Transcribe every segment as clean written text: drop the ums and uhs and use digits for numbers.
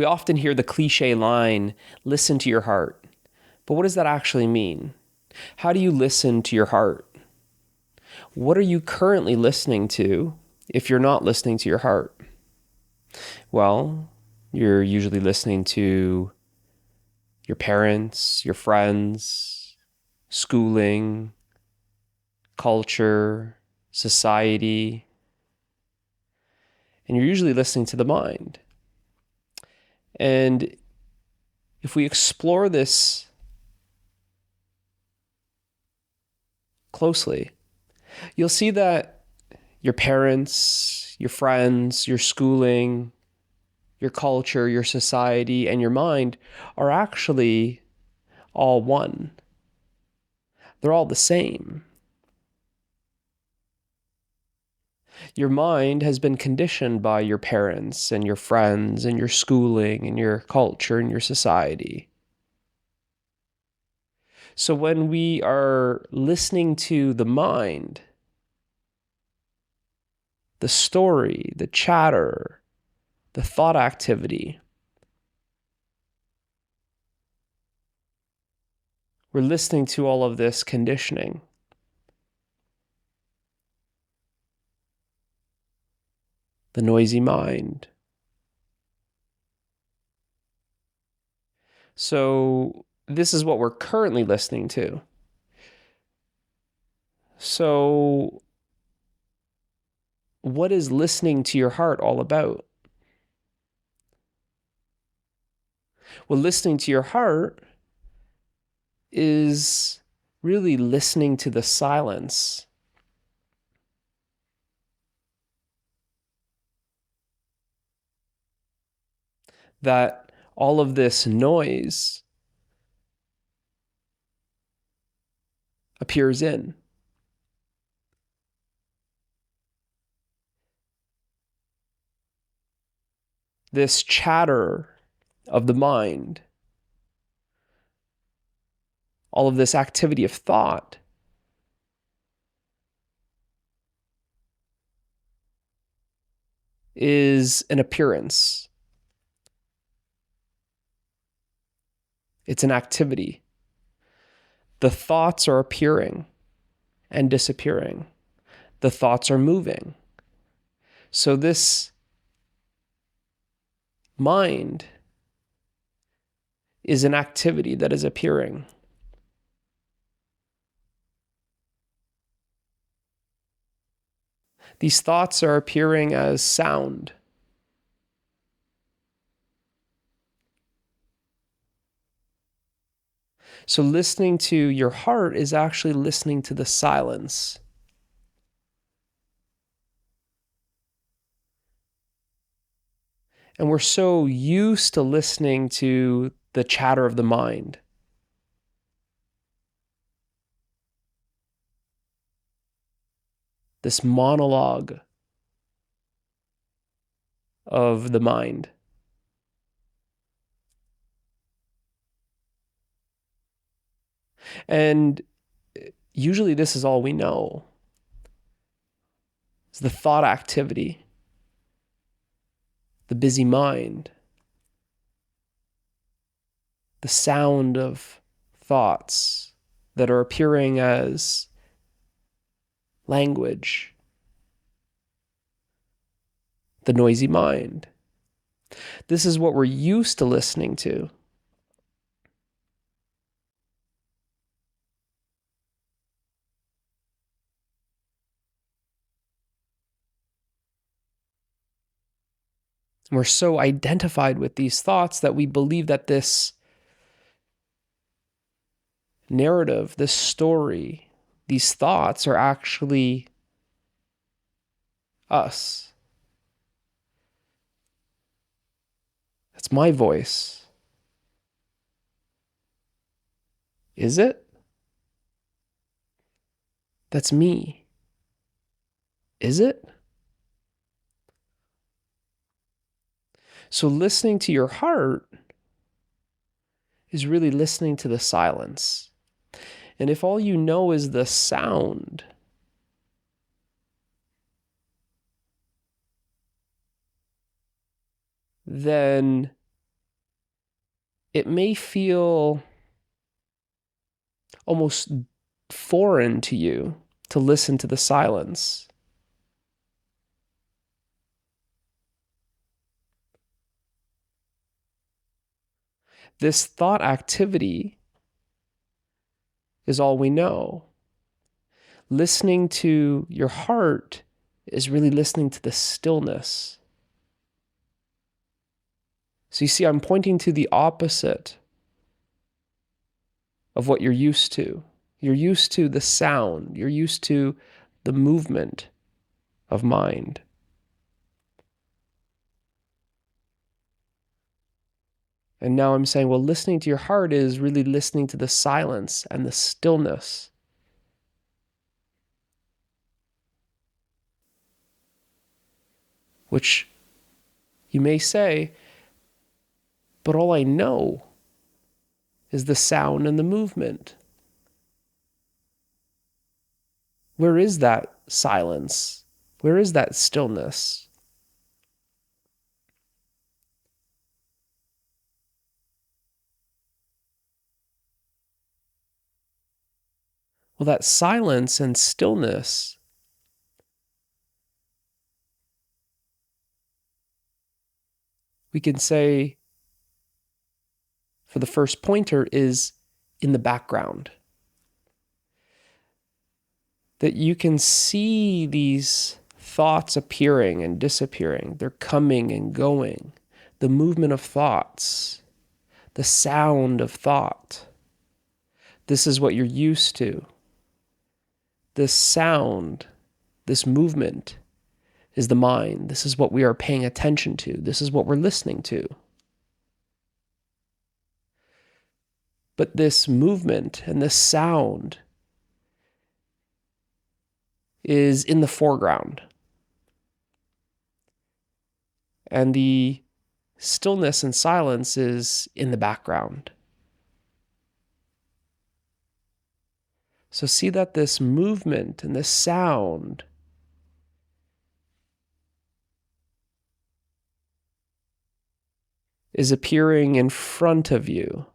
We often hear the cliche line, listen to your heart. But what does that actually mean? How do you listen to your heart? What are you currently listening to if you're not listening to your heart? Well, you're usually listening to your parents, your friends, schooling, culture, society, and you're usually listening to the mind. And if we explore this closely, you'll see that your parents, your friends, your schooling, your culture, your society, and your mind are actually all one. They're all the same. Your mind has been conditioned by your parents and your friends and your schooling and your culture and your society. So when we are listening to the mind, the story, the chatter, the thought activity, we're listening to all of this conditioning. The noisy mind. So this is what we're currently listening to. So what is listening to your heart all about? Well, listening to your heart is really listening to the silence. That all of this noise appears in. This chatter of the mind, all of this activity of thought, is an appearance. It's an activity. The thoughts are appearing and disappearing. The thoughts are moving. So this mind is an activity that is appearing. These thoughts are appearing as sound. So listening to your heart is actually listening to the silence. And we're so used to listening to the chatter of the mind. This monologue of the mind. And usually this is all we know. It's the thought activity, the busy mind, the sound of thoughts that are appearing as language, the noisy mind. This is what we're used to listening to. And we're so identified with these thoughts that we believe that this narrative, this story, these thoughts are actually us. That's my voice. Is it? That's me. Is it? So listening to your heart is really listening to the silence. And if all you know is the sound, then it may feel almost foreign to you to listen to the silence. This thought activity is all we know. Listening to your heart is really listening to the stillness. So you see, I'm pointing to the opposite of what you're used to. You're used to the sound. You're used to the movement of mind. And now I'm saying, well, listening to your heart is really listening to the silence and the stillness. Which you may say, but all I know is the sound and the movement. Where is that silence? Where is that stillness? Well, that silence and stillness we can say for the first pointer is in the background. That you can see these thoughts appearing and disappearing. They're coming and going. The movement of thoughts, the sound of thought. This is what you're used to. This sound, this movement is the mind. This is what we are paying attention to. This is what we're listening to. But this movement and this sound is in the foreground. And the stillness and silence is in the background. So see that this movement and this sound is appearing in front of you.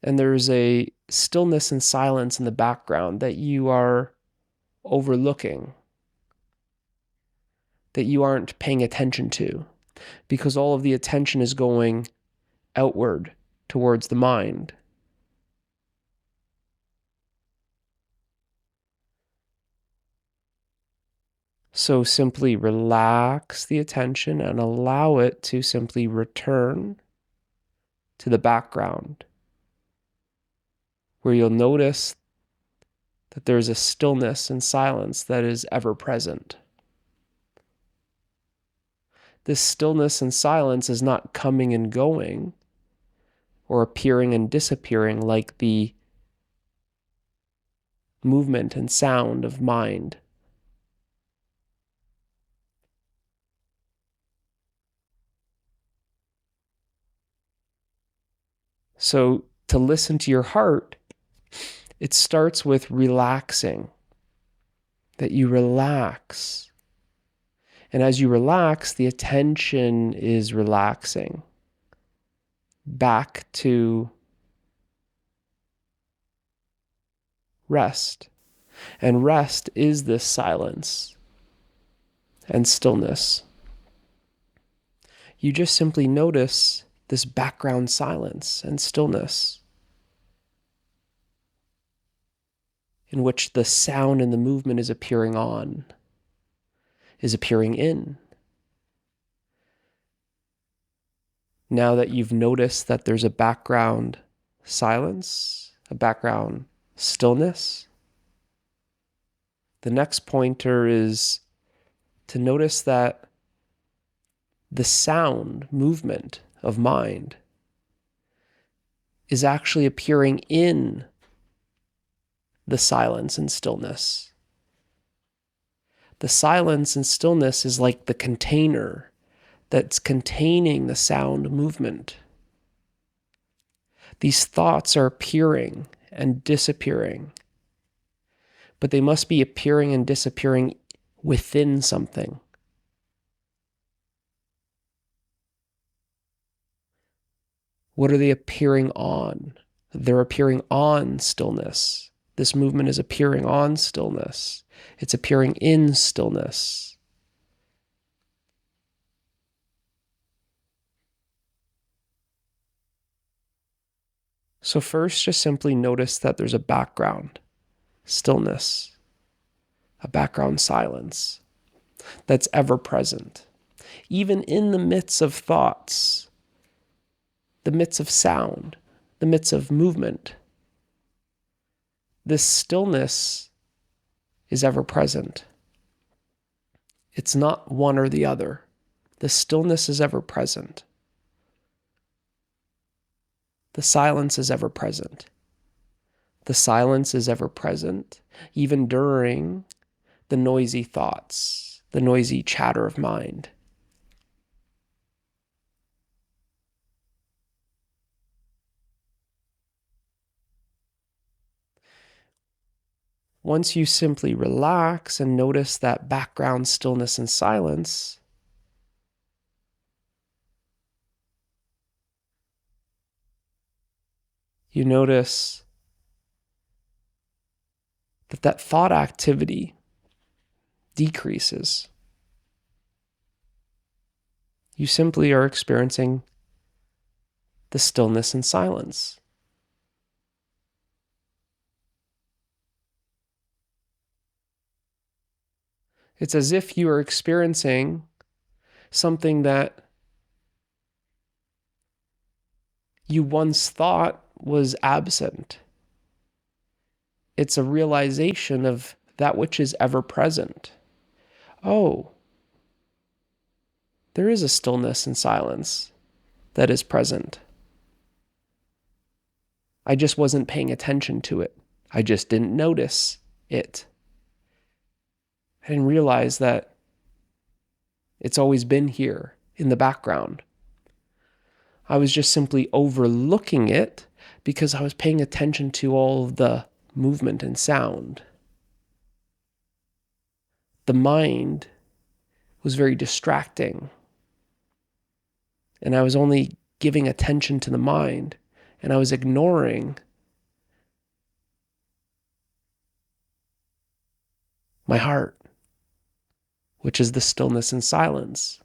And there's a stillness and silence in the background that you are overlooking, that you aren't paying attention to, because all of the attention is going outward towards the mind. So simply relax the attention and allow it to simply return to the background, where you'll notice that there's a stillness and silence that is ever present. This stillness and silence is not coming and going or appearing and disappearing like the movement and sound of mind. So to listen to your heart, it starts with relaxing, that you relax. And as you relax, the attention is relaxing back to rest. And rest is this silence and stillness. You just simply notice this background silence and stillness in which the sound and the movement is appearing on, is appearing in. Now that you've noticed that there's a background silence, a background stillness, the next pointer is to notice that the sound movement of mind is actually appearing in the silence and stillness. The silence and stillness is like the container that's containing the sound movement. These thoughts are appearing and disappearing, but they must be appearing and disappearing within something. What are they appearing on? They're appearing on stillness. This movement is appearing on stillness. It's appearing in stillness. So first, just simply notice that there's a background stillness, a background silence that's ever present. Even in the midst of thoughts, the midst of sound, the midst of movement, this stillness is ever present. It's not one or the other. The stillness is ever present. The silence is ever present. The silence is ever present, even during the noisy thoughts, the noisy chatter of mind. Once you simply relax and notice that background stillness and silence, you notice that thought activity decreases. You simply are experiencing the stillness and silence. It's as if you are experiencing something that you once thought was absent. It's a realization of that which is ever present. Oh, there is a stillness and silence that is present. I just wasn't paying attention to it. I just didn't notice it. I didn't realize that it's always been here in the background. I was just simply overlooking it because I was paying attention to all of the movement and sound. The mind was very distracting, and I was only giving attention to the mind, and I was ignoring my heart, which is the stillness and silence.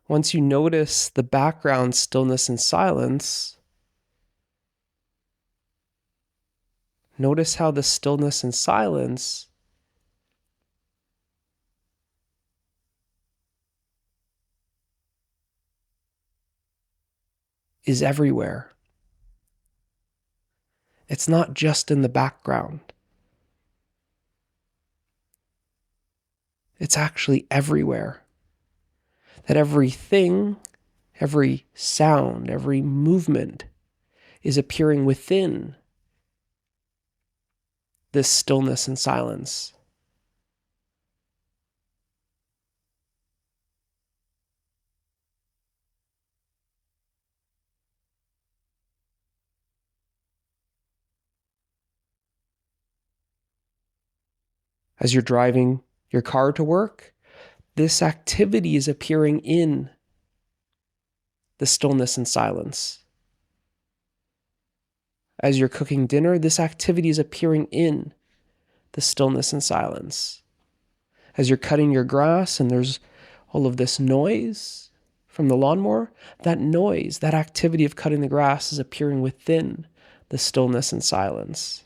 Once you notice the background stillness and silence, notice how the stillness and silence is everywhere. It's not just in the background. It's actually everywhere. That everything, every sound, every movement is appearing within this stillness and silence. As you're driving your car to work, this activity is appearing in the stillness and silence. As you're cooking dinner, this activity is appearing in the stillness and silence. As you're cutting your grass and there's all of this noise from the lawnmower, that noise, that activity of cutting the grass is appearing within the stillness and silence.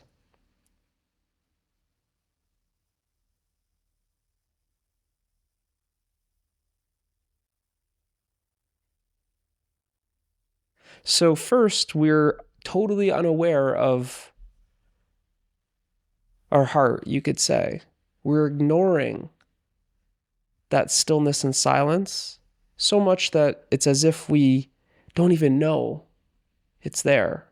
So first, we're totally unaware of our heart, you could say. We're ignoring that stillness and silence so much that it's as if we don't even know it's there.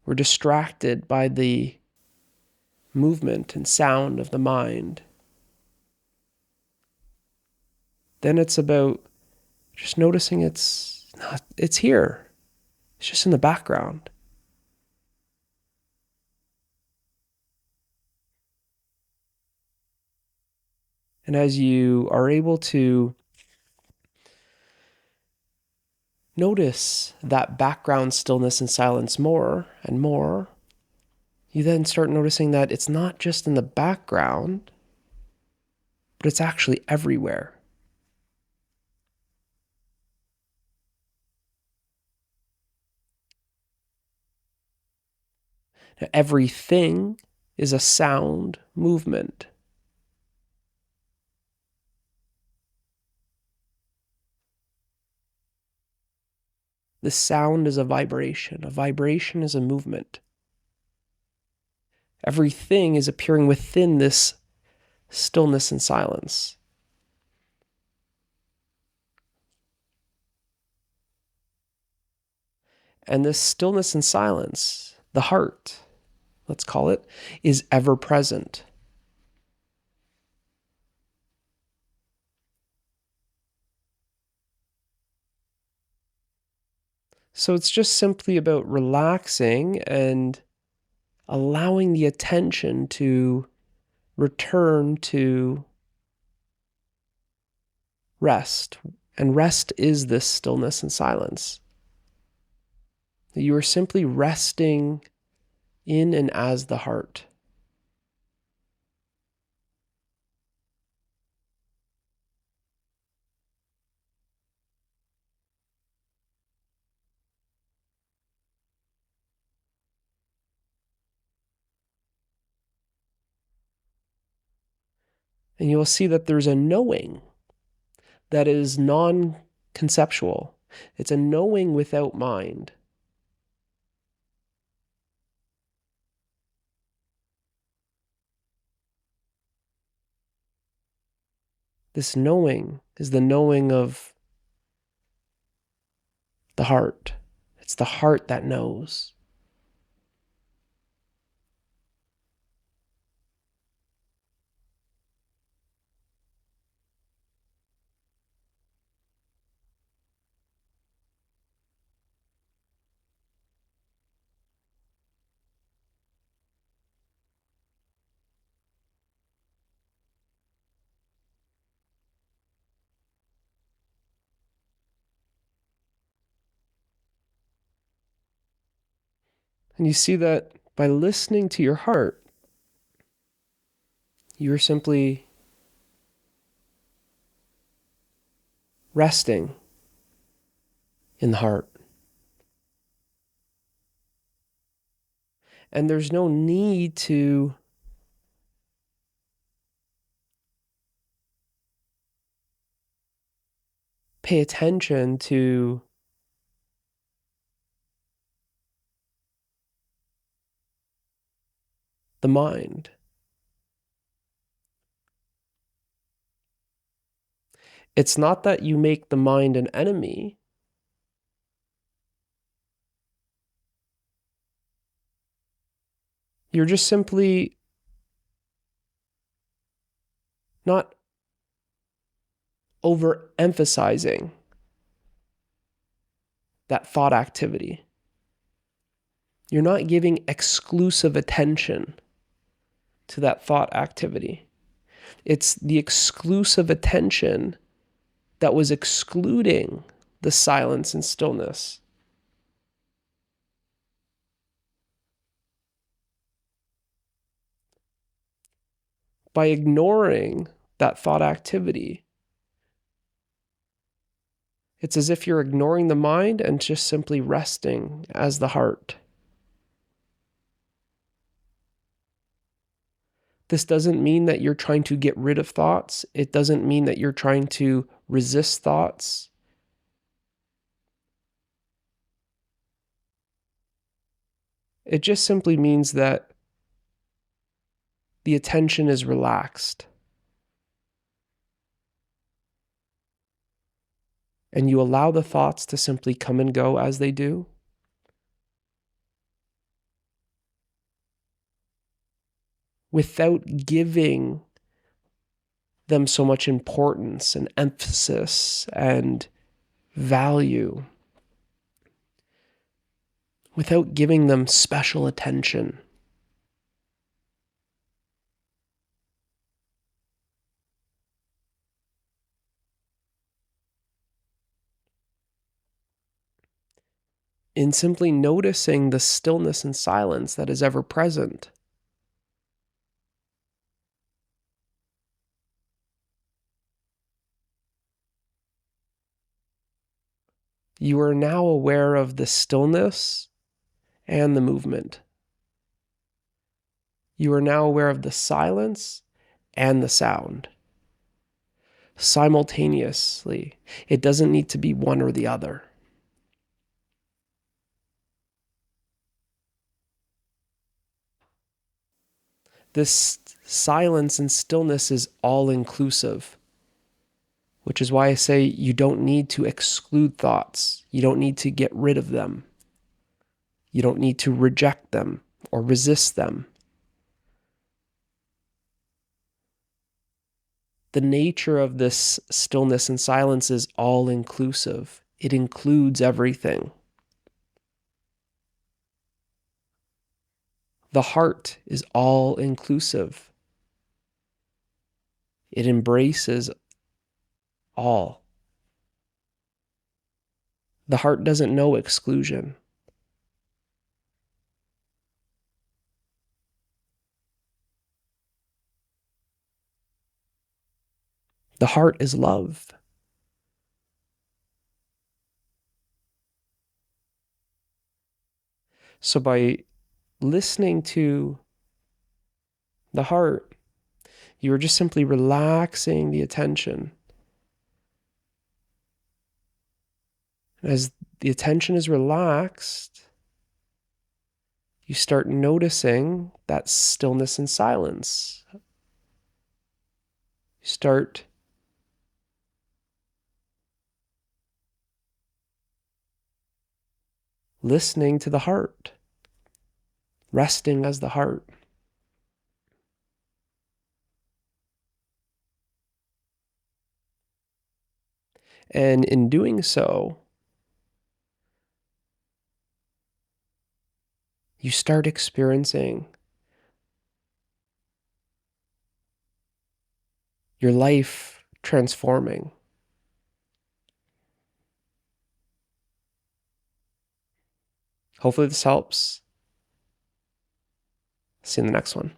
We're distracted by the movement and sound of the mind. Then it's about just noticing it's It's here. It's just in the background. And as you are able to notice that background stillness and silence more and more, you then start noticing that it's not just in the background, but it's actually everywhere. Now, everything is a sound movement. The sound is a vibration. A vibration is a movement. Everything is appearing within this stillness and silence. And this stillness and silence, the heart, let's call it, is ever present. So it's just simply about relaxing and allowing the attention to return to rest. And rest is this stillness and silence. You are simply resting in and as the heart. And you will see that there's a knowing that is non-conceptual. It's a knowing without mind. This knowing is the knowing of the heart. It's the heart that knows. And you see that by listening to your heart, you're simply resting in the heart. And there's no need to pay attention to the mind. It's not that you make the mind an enemy. You're just simply not overemphasizing that thought activity. You're not giving exclusive attention to that thought activity. It's the exclusive attention that was excluding the silence and stillness. By ignoring that thought activity, it's as if you're ignoring the mind and just simply resting as the heart. This doesn't mean that you're trying to get rid of thoughts. It doesn't mean that you're trying to resist thoughts. It just simply means that the attention is relaxed. And you allow the thoughts to simply come and go as they do. Without giving them so much importance and emphasis and value. without giving them special attention. In simply noticing the stillness and silence that is ever present. You are now aware of the stillness and the movement. You are now aware of the silence and the sound simultaneously. It doesn't need to be one or the other. This silence and stillness is all inclusive, which is why I say you don't need to exclude thoughts. You don't need to get rid of them. You don't need to reject them or resist them. The nature of this stillness and silence is all inclusive. It includes everything. The heart is all inclusive. It embraces all. The heart doesn't know exclusion. The heart is love. So by listening to the heart, you are just simply relaxing the attention. As the attention is relaxed, you start noticing that stillness and silence. You start listening to the heart, resting as the heart. And in doing so, you start experiencing your life transforming. Hopefully this helps. See you in the next one.